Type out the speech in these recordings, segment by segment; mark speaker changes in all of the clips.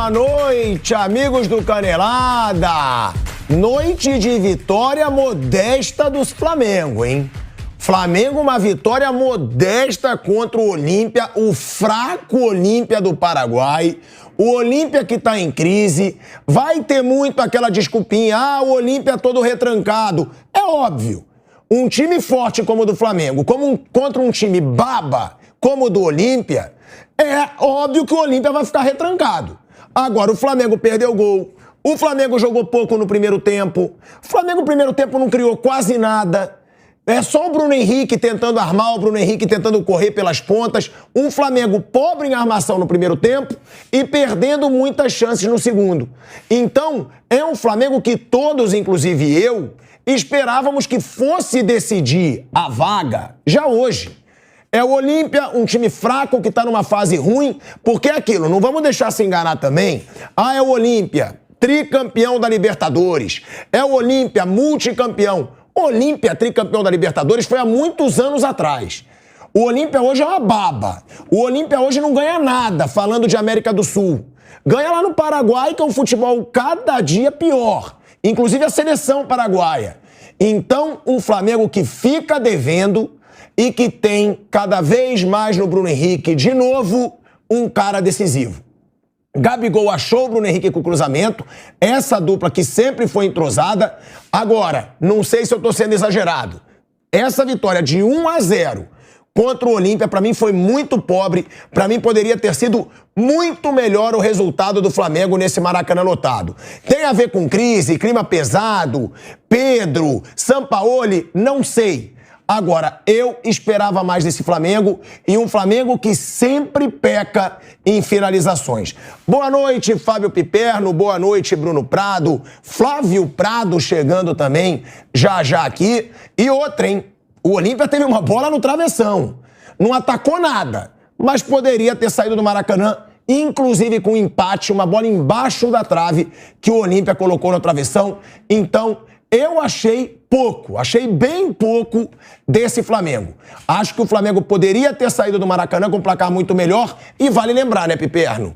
Speaker 1: Boa noite, amigos do Canelada. Noite de vitória modesta dos Flamengo, hein? Flamengo, uma vitória modesta contra o Olímpia, o fraco Olímpia do Paraguai. O Olímpia que tá em crise. Vai ter muito aquela desculpinha, o Olímpia todo retrancado. É óbvio, um time forte como o do Flamengo, contra um time baba como o do Olímpia, é óbvio que o Olímpia vai ficar retrancado. Agora, o Flamengo perdeu o gol. O Flamengo jogou pouco no primeiro tempo. O Flamengo no primeiro tempo não criou quase nada. É só o Bruno Henrique tentando armar, o Bruno Henrique tentando correr pelas pontas. Um Flamengo pobre em armação no primeiro tempo e perdendo muitas chances no segundo. Então, é um Flamengo que todos, inclusive eu, esperávamos que fosse decidir a vaga já hoje. É o Olímpia, um time fraco que tá numa fase ruim, porque é aquilo, não vamos deixar se enganar também. É o Olímpia, tricampeão da Libertadores. É o Olímpia, multicampeão. Olímpia, tricampeão da Libertadores, foi há muitos anos atrás. O Olímpia hoje é uma baba. O Olímpia hoje não ganha nada, falando de América do Sul. Ganha lá no Paraguai, que é um futebol cada dia pior. Inclusive a seleção paraguaia. Então, um Flamengo que fica devendo e que tem cada vez mais no Bruno Henrique, de novo, um cara decisivo. Gabigol achou o Bruno Henrique com o cruzamento, essa dupla que sempre foi entrosada. Agora, não sei se eu tô sendo exagerado. Essa vitória de 1-0 contra o Olímpia, pra mim, foi muito pobre. Pra mim, poderia ter sido muito melhor o resultado do Flamengo nesse Maracanã lotado. Tem a ver com crise, clima pesado, Pedro, Sampaoli, não sei. Agora, eu esperava mais desse Flamengo e um Flamengo que sempre peca em finalizações. Boa noite, Fábio Piperno. Boa noite, Bruno Prado. Flávio Prado chegando também já aqui. E outra, hein? O Olímpia teve uma bola no travessão. Não atacou nada, mas poderia ter saído do Maracanã, inclusive com um empate, uma bola embaixo da trave que o Olímpia colocou no travessão. Então, eu achei bem pouco desse Flamengo. Acho que o Flamengo poderia ter saído do Maracanã com um placar muito melhor. E vale lembrar, né, Piperno?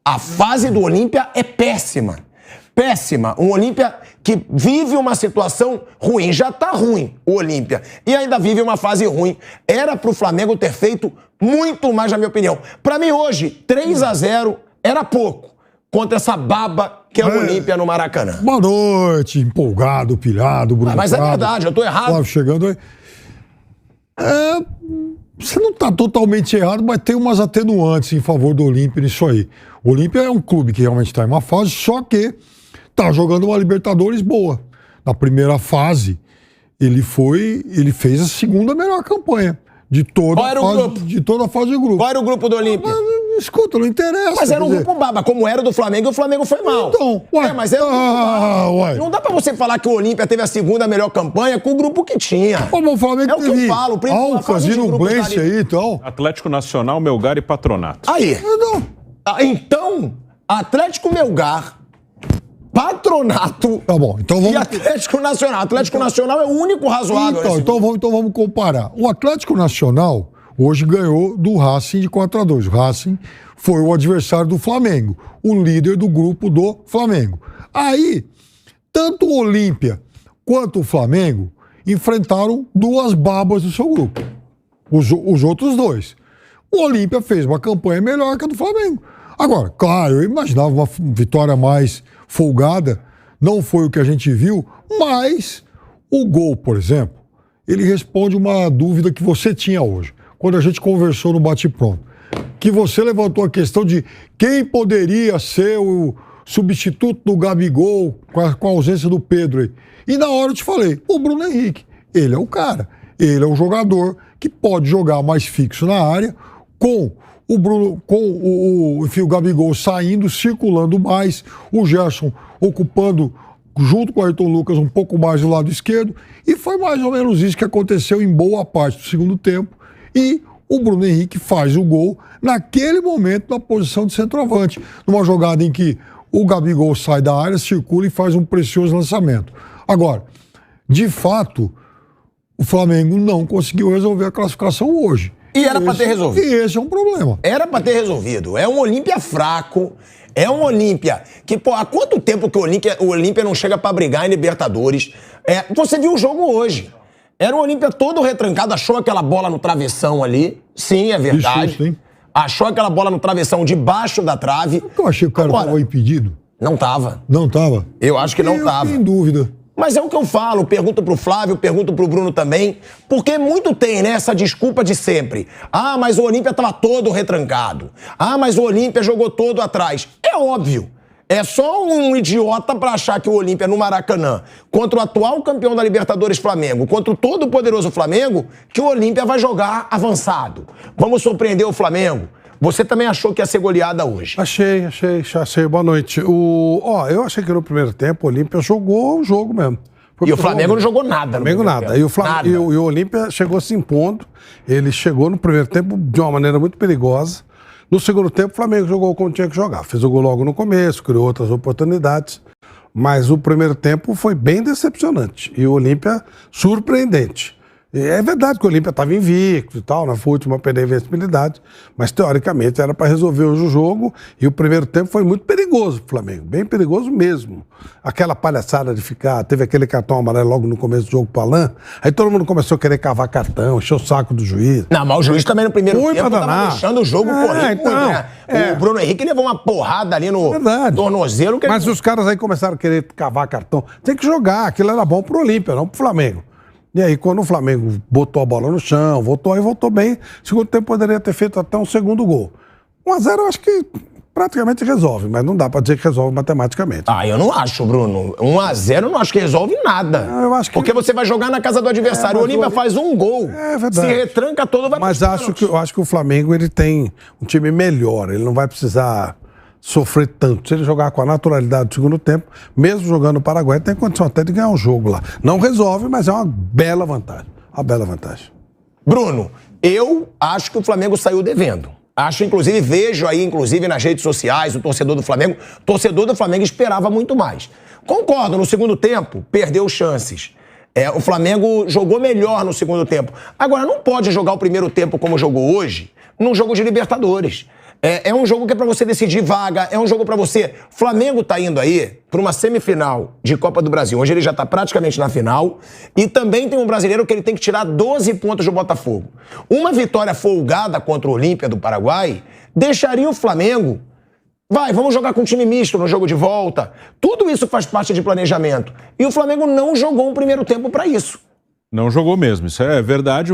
Speaker 1: A fase do Olímpia é péssima. Péssima. Um Olímpia que vive uma situação ruim. Já tá ruim o Olímpia. E ainda vive uma fase ruim. Era pro Flamengo ter feito muito mais, na minha opinião. Pra mim, hoje, 3-0 era pouco contra essa baba que é o Olímpia no Maracanã.
Speaker 2: Boa noite, empolgado, pilhado, Bruno.
Speaker 1: Mas
Speaker 2: Prado,
Speaker 1: é verdade, eu tô errado.
Speaker 2: Flávio chegando aí. Você não tá totalmente errado, mas tem umas atenuantes em favor do Olímpia nisso aí. O Olímpia é um clube que realmente está em uma fase, só que tá jogando uma Libertadores boa. Na primeira fase, ele fez a segunda melhor campanha de toda a fase de grupo.
Speaker 1: Qual era o grupo do Olímpia?
Speaker 2: Escuta, não interessa.
Speaker 1: Mas era um grupo baba, como era o do Flamengo, e o Flamengo foi mal.
Speaker 2: Então, ué.
Speaker 1: Mas era um grupo baba. Não dá pra você falar que o Olímpia teve a segunda melhor campanha com o grupo que tinha.
Speaker 2: O Flamengo
Speaker 1: o que eu falo.
Speaker 2: Alcas e Nublense aí, então.
Speaker 3: Atlético Nacional, Melgar e Patronato.
Speaker 1: Aí. Então, Atlético Melgar, Patronato,
Speaker 2: tá bom, então vamos...
Speaker 1: e Atlético Nacional. Atlético Nacional é o único razoável.
Speaker 2: Então vamos comparar. O Atlético Nacional hoje ganhou do Racing de 4-2. O Racing foi o adversário do Flamengo, o líder do grupo do Flamengo. Aí, tanto o Olímpia quanto o Flamengo enfrentaram duas babas do seu grupo. Os outros dois. O Olímpia fez uma campanha melhor que a do Flamengo. Agora, claro, eu imaginava uma vitória mais folgada, não foi o que a gente viu, mas o gol, por exemplo, ele responde uma dúvida que você tinha hoje, quando a gente conversou no Bate-Pronto, que você levantou a questão de quem poderia ser o substituto do Gabigol com a ausência do Pedro aí. E na hora eu te falei, o Bruno Henrique, ele é o cara, ele é o jogador que pode jogar mais fixo na área, com o Bruno, enfim, o Gabigol saindo, circulando mais, o Gerson ocupando, junto com o Ayrton Lucas, um pouco mais do lado esquerdo, e foi mais ou menos isso que aconteceu em boa parte do segundo tempo, e o Bruno Henrique faz o gol naquele momento na posição de centroavante, numa jogada em que o Gabigol sai da área, circula e faz um precioso lançamento. Agora, de fato, o Flamengo não conseguiu resolver a classificação hoje.
Speaker 1: E era pra ter resolvido.
Speaker 2: E esse é um problema.
Speaker 1: Era pra ter resolvido. É um Olímpia fraco. É um Olímpia que, pô, há quanto tempo que o Olímpia não chega pra brigar em Libertadores? Você viu o jogo hoje. Era o Olímpia todo retrancado, achou aquela bola no travessão ali. Sim, é verdade.
Speaker 2: Isso, hein?
Speaker 1: Achou aquela bola no travessão debaixo da trave.
Speaker 2: Eu achei que o cara estava impedido.
Speaker 1: Não tava.
Speaker 2: Não estava?
Speaker 1: Eu acho que não tava.
Speaker 2: Sem dúvida.
Speaker 1: Mas é o que eu falo, pergunto pro Flávio, pergunto pro Bruno também, porque muito tem, né, essa desculpa de sempre. Ah, mas o Olímpia tava todo retrancado. Ah, mas o Olímpia jogou todo atrás. É óbvio. É só um idiota pra achar que o Olímpia no Maracanã, contra o atual campeão da Libertadores Flamengo, contra o todo poderoso Flamengo, que o Olímpia vai jogar avançado. Vamos surpreender o Flamengo. Você também achou que ia ser goleada hoje?
Speaker 4: Achei. Boa noite. Eu achei que no primeiro tempo o Olímpia jogou o jogo mesmo.
Speaker 1: E o Flamengo não jogou nada.
Speaker 4: O Flamengo nada. E o Olímpia chegou se impondo. Ele chegou no primeiro tempo de uma maneira muito perigosa. No segundo tempo o Flamengo jogou como tinha que jogar. Fez o gol logo no começo, criou outras oportunidades. Mas o primeiro tempo foi bem decepcionante. E o Olímpia surpreendente. É verdade que o Olímpia estava invicto e tal, na última perdeu a invencibilidade, mas teoricamente era para resolver hoje o jogo e o primeiro tempo foi muito perigoso pro Flamengo, bem perigoso mesmo. Aquela palhaçada de teve aquele cartão amarelo logo no começo do jogo pro Alain, aí todo mundo começou a querer cavar cartão, encher o saco do juiz.
Speaker 1: Não, mas o juiz também no primeiro tempo estava deixando o jogo correr muito, né? O Bruno Henrique levou uma porrada ali no tornozelo.
Speaker 4: Mas os caras aí começaram a querer cavar cartão. Tem que jogar, aquilo era bom pro Olímpia, não pro Flamengo. E aí, quando o Flamengo botou a bola no chão, voltou bem, segundo tempo poderia ter feito até um segundo gol. 1-0 eu acho que praticamente resolve, mas não dá pra dizer que resolve matematicamente.
Speaker 1: Ah, eu não acho, Bruno. 1-0 eu não acho que resolve nada.
Speaker 4: Eu acho que...
Speaker 1: Porque você vai jogar na casa do adversário, o Olímpia faz um gol.
Speaker 4: É verdade.
Speaker 1: Se retranca todo, vai...
Speaker 4: Mas eu acho que o Flamengo ele tem um time melhor, ele não vai precisar sofrer tanto. Se ele jogar com a naturalidade do segundo tempo, mesmo jogando no Paraguai, tem condição até de ganhar um jogo lá. Não resolve, mas é uma bela vantagem. Uma bela vantagem.
Speaker 1: Bruno, eu acho que o Flamengo saiu devendo. Acho, inclusive, vejo aí, inclusive, nas redes sociais, o torcedor do Flamengo. O torcedor do Flamengo esperava muito mais. Concordo, no segundo tempo, perdeu chances. O Flamengo jogou melhor no segundo tempo. Agora, não pode jogar o primeiro tempo como jogou hoje, num jogo de Libertadores. É um jogo que é pra você decidir vaga, é um jogo pra você... Flamengo tá indo aí pra uma semifinal de Copa do Brasil. Hoje ele já tá praticamente na final. E também tem um brasileiro que ele tem que tirar 12 pontos do Botafogo. Uma vitória folgada contra o Olímpia do Paraguai deixaria o Flamengo... Vamos jogar com time misto no jogo de volta. Tudo isso faz parte de planejamento. E o Flamengo não jogou um primeiro tempo pra isso.
Speaker 3: Não jogou mesmo, isso é verdade.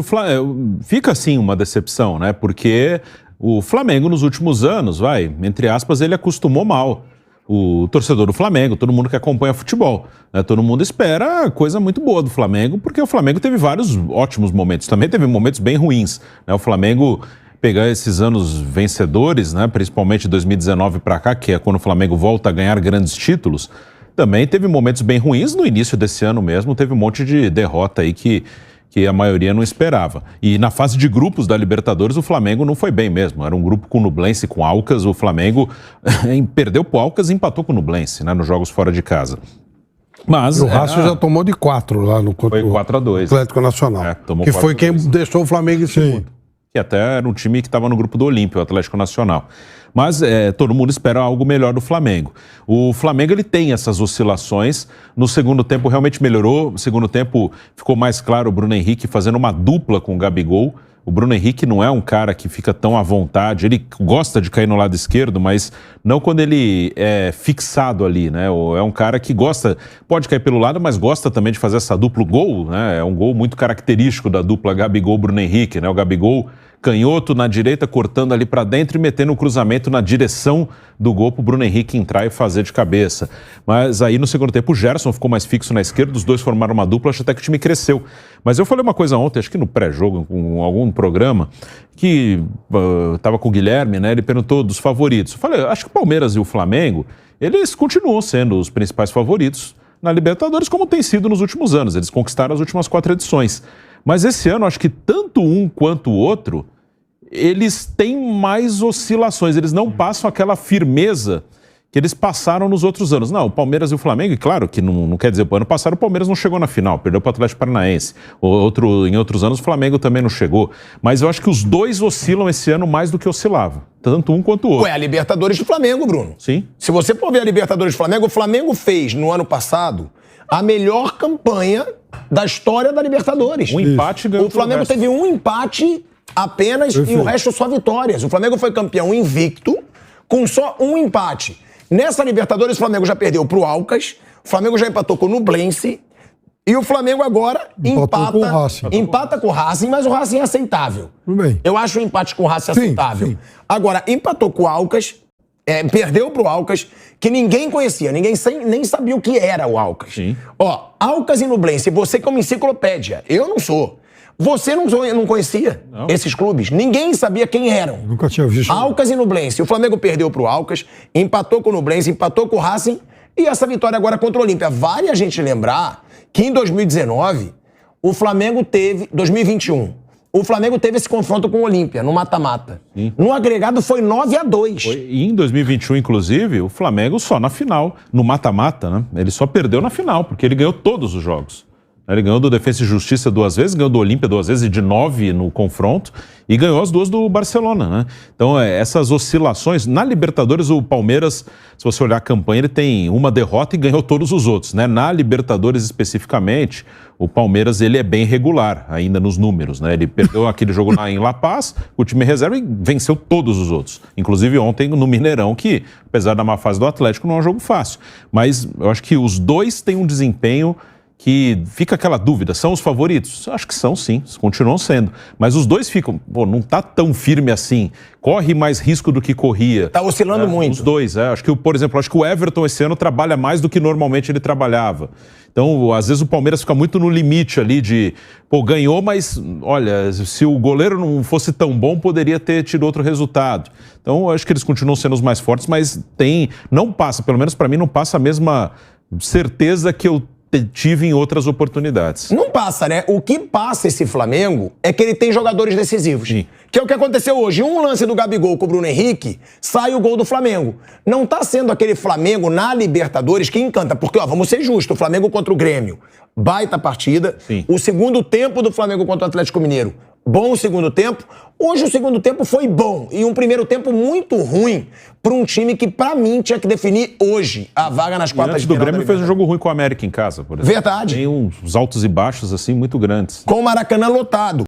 Speaker 3: Fica, assim, uma decepção, né? Porque... O Flamengo, nos últimos anos, entre aspas, ele acostumou mal. O torcedor do Flamengo, todo mundo que acompanha futebol, né? Todo mundo espera coisa muito boa do Flamengo, porque o Flamengo teve vários ótimos momentos. Também teve momentos bem ruins, né? O Flamengo pegar esses anos vencedores, né? Principalmente 2019 para cá, que é quando o Flamengo volta a ganhar grandes títulos, também teve momentos bem ruins. No início desse ano mesmo, teve um monte de derrota aí que a maioria não esperava. E na fase de grupos da Libertadores, o Flamengo não foi bem mesmo. Era um grupo com o Nublense, com o Alcas. O Flamengo perdeu pro Alcas e empatou com o Nublense, né, nos jogos fora de casa. Mas
Speaker 4: o Racing já tomou de 4 lá no
Speaker 3: foi 4-2.
Speaker 4: Atlético Nacional. Que foi quem deixou o Flamengo em segundo.
Speaker 3: Que até era um time que estava no grupo do Olímpia, o Atlético Nacional. Mas todo mundo espera algo melhor do Flamengo. O Flamengo ele tem essas oscilações. No segundo tempo realmente melhorou. No segundo tempo ficou mais claro o Bruno Henrique fazendo uma dupla com o Gabigol. O Bruno Henrique não é um cara que fica tão à vontade. Ele gosta de cair no lado esquerdo, mas não quando ele é fixado ali, né? É um cara que gosta, pode cair pelo lado, mas gosta também de fazer essa dupla gol, né? É um gol muito característico da dupla Gabigol-Bruno Henrique, né? O Gabigol canhoto na direita, cortando ali para dentro e metendo o cruzamento na direção do gol para o Bruno Henrique entrar e fazer de cabeça. Mas aí no segundo tempo o Gerson ficou mais fixo na esquerda, os dois formaram uma dupla, acho até que o time cresceu. Mas eu falei uma coisa ontem, acho que no pré-jogo, com algum programa, que estava com o Guilherme, né? Ele perguntou dos favoritos. Eu falei, acho que o Palmeiras e o Flamengo, eles continuam sendo os principais favoritos na Libertadores, como tem sido nos últimos anos. Eles conquistaram as últimas 4 edições. Mas esse ano, acho que tanto um quanto o outro, eles têm mais oscilações. Eles não passam aquela firmeza que eles passaram nos outros anos. Não, o Palmeiras e o Flamengo, e claro que não quer dizer, ano passado o Palmeiras não chegou na final, perdeu para o Atlético Paranaense. Em outros anos o Flamengo também não chegou. Mas eu acho que os dois oscilam esse ano mais do que oscilava, tanto um quanto o outro.
Speaker 1: Ué, a Libertadores do Flamengo, Bruno.
Speaker 3: Sim.
Speaker 1: Se você for ver a Libertadores do Flamengo, o Flamengo fez, no ano passado, a melhor campanha da história da Libertadores.
Speaker 3: Um empate ganhou.
Speaker 1: O Flamengo teve um empate apenas e o resto só vitórias. O Flamengo foi campeão invicto com só um empate. Nessa Libertadores, o Flamengo já perdeu pro Alcas, o Flamengo já empatou com o Nublense e o Flamengo agora empata com o Racing, mas o Racing é aceitável.
Speaker 2: Tudo bem.
Speaker 1: Eu acho o empate com o Racing aceitável. Sim. Agora, empatou com o Alcas, perdeu pro Alcas, que ninguém conhecia, ninguém nem sabia o que era o Alcas.
Speaker 3: Sim.
Speaker 1: Ó, Alcas e Nublense, você como enciclopédia, eu não sou. Você não conhecia esses clubes. Ninguém sabia quem eram.
Speaker 2: Nunca tinha visto.
Speaker 1: Alcas e Nublense. O Flamengo perdeu pro Alcas, empatou com o Nublense, empatou com o Racing e essa vitória agora contra o Olímpia. Vale a gente lembrar que em 2019, o Flamengo teve... 2021, o Flamengo teve esse confronto com o Olímpia, no mata-mata. No agregado foi 9-2.
Speaker 3: E em 2021, inclusive, o Flamengo só na final, no mata-mata, né? Ele só perdeu na final, porque ele ganhou todos os jogos. Ele ganhou do Defensa e Justiça 2 vezes, ganhou do Olímpia 2 vezes e de 9 no confronto e ganhou as 2 do Barcelona, né? Então, essas oscilações... Na Libertadores, o Palmeiras, se você olhar a campanha, ele tem uma derrota e ganhou todos os outros, né? Na Libertadores, especificamente, o Palmeiras, ele é bem regular ainda nos números, né? Ele perdeu aquele jogo lá em La Paz, o time reserva, e venceu todos os outros. Inclusive ontem no Mineirão, que, apesar da má fase do Atlético, não é um jogo fácil. Mas eu acho que os dois têm um desempenho que fica aquela dúvida, são os favoritos? Acho que são, sim, continuam sendo. Mas os dois ficam, não tá tão firme assim, corre mais risco do que corria.
Speaker 1: Tá oscilando muito.
Speaker 3: Os dois, acho que, por exemplo, acho que o Everton esse ano trabalha mais do que normalmente ele trabalhava. Então, às vezes o Palmeiras fica muito no limite ali de, ganhou, mas, olha, se o goleiro não fosse tão bom, poderia ter tido outro resultado. Então, acho que eles continuam sendo os mais fortes, mas não passa, pelo menos para mim, não passa a mesma certeza que eu tive em outras oportunidades.
Speaker 1: Não passa, né? O que passa esse Flamengo é que ele tem jogadores decisivos.
Speaker 3: Sim.
Speaker 1: Que é o que aconteceu hoje. Um lance do Gabigol com o Bruno Henrique, sai o gol do Flamengo. Não tá sendo aquele Flamengo na Libertadores que encanta. Porque, vamos ser justos, o Flamengo contra o Grêmio, baita partida.
Speaker 3: Sim.
Speaker 1: O segundo tempo do Flamengo contra o Atlético Mineiro, bom o segundo tempo. Hoje o segundo tempo foi bom e um primeiro tempo muito ruim para um time que, para mim, tinha que definir hoje a vaga nas quartas de final.
Speaker 3: O Grêmio fez um jogo ruim com o América em casa, por exemplo.
Speaker 1: Verdade.
Speaker 3: Tem uns altos e baixos, assim, muito grandes.
Speaker 1: Com o Maracanã lotado.